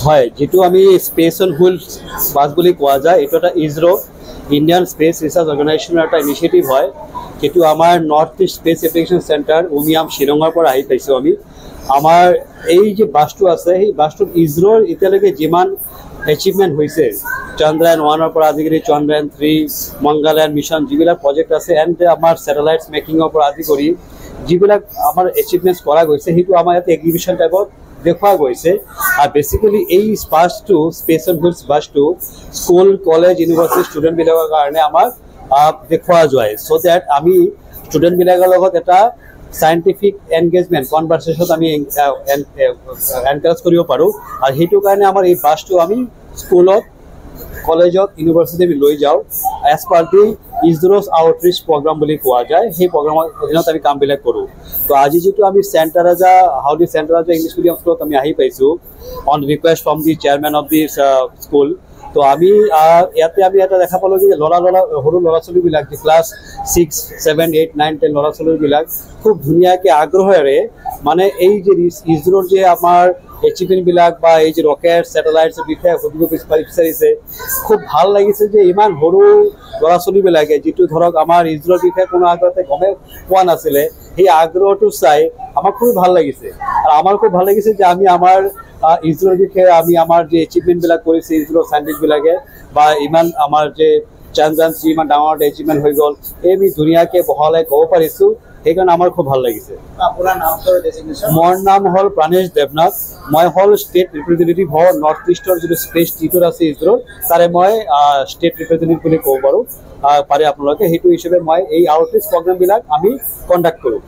হয়, যেটো আমি স্পেস অন হুইলস বাস বুলি কোৱা যায়, এইটো এটা ইসরো ইন্ডিয়ান স্পেস রিসার্চ অর্গানাইজেশনের একটা ইনিশিয়েটিভ হয়, যেটো আমার North East Space Application Centre Umiam শিলঙৰ পৰা আহি পাইছো। আমি আমাৰ এই যে বাসটো আছে সেই বাসটোত ইসৰোৰ এতিয়ালৈকে যিমান এচিভমেন্ট হয়েছে, চন্দ্ৰয়ান 1 পৰা আদি কৰি চন্দ্ৰয়ান 3 মঙ্গলয়ান মিশন যিবিলাক প্ৰজেক্ট আছে এন্ড আমাৰ স্যাটেলাইটস মেকিংৰ পৰা আদি কৰি যিবিলাক আমাৰ এচিভমেন্টস কৰা গৈছে সেইটো আমাৰ ইয়াতে এক্সিবিশন টাইপত দেখা গৈছে। আর বেসিক্যালি এই বাসটো স্পেস অন হুইলস বাসটো স্কুল কলেজ ইউনিভার্সিটি স্টুডেন্ট বিলাকৰ কাৰণে আমাক দেখা যায়, সো দ্যাট আমি স্টুডেন্ট বিলাকৰ লগত এটা সাইন্টিফিক এনগেজমেন্ট কনভাৰসেশন আমি এনকাৰেজ কৰিব পাৰোঁ। আৰু সেইটো কাৰণে আমাৰ এই বাসটো আমি স্কুলত কলেজত ইউনিভাৰ্সিটি আমি লৈ যাওঁ এজ পাৰ দি ইসৰোস আউটৰিচ প্ৰোগ্ৰাম বুলি কোৱা যায়। সেই প্ৰোগ্ৰামৰ অধীনত আমি কামবিলাক কৰোঁ। তো আজি যেটো আমি সেন্ট টেৰেজা হাউডি সেন্ট টেৰেজা ইংলিশ মিডিয়াম স্কুলত আমি আহি পাইছোঁ on request from the chairman of the school. তো আমি ইয়াতে আমি এটা দেখা পালোঁ যে সৰু ল'ৰা ছোৱালীবিলাক যে ক্লাছ 6, 7, 8, 9, 10 ল'ৰা ছোৱালীবিলাক খুব ধুনীয়াকৈ আগ্ৰহেৰে মানে এই যে ইসৰোৰ যে আমাৰ এচিভমেন্ট বিলাক বা এই যে ৰকেট স্যাটেলাইটস বিষয়ে সুধিব বিচাৰিছে, খুব ভাল লাগিছে যে ইমান সৰু ল'ৰা ছোৱালীবিলাকে যিটো ধৰক আমাৰ ইসৰোৰ বিষয়ে কোনো আগতে গমে পোৱা নাছিলে, সেই আগ্ৰহটো চাই আমাৰ খুব ভাল লাগিছে। আৰু আমাৰ খুব ভাল লাগিছে যে আমি আমাৰ ইসৰোৰ বিষয়ে আমি আমাৰ যে এচিভমেন্ট বিলাক কৰিছে ইসৰোৰ সাইন্টিষ্ট বিলাকে বা ইমান আমাৰ যে চন্দ্ৰয়ান 3 ইমান ডাঙৰ এচিভমেন্ট হৈ গ'ল, এই আমি ধুনীয়াকৈ বহলাই ক'ব পাৰিছোঁ। সেইকাৰণে আমাৰ খুব ভাল লাগিছে। মোৰ নাম হ'ল প্ৰাণেশ দেৱনাথ, মই হ'ল ষ্টেট ৰিপ্ৰেজেণ্টেটিভ হয় নৰ্থ ইষ্টৰ যিটো স্পেচ টিউটৰ আছে ইসৰোৰ, তাৰে মই ষ্টেট ৰিপ্ৰেজেণ্টেটিভ বুলি ক'ব পাৰোঁ পাৰে আপোনালোকে। সেইটো হিচাপে মই এই আউটৰিচ প্ৰগ্ৰামবিলাক আমি কণ্ডাক্ট কৰোঁ।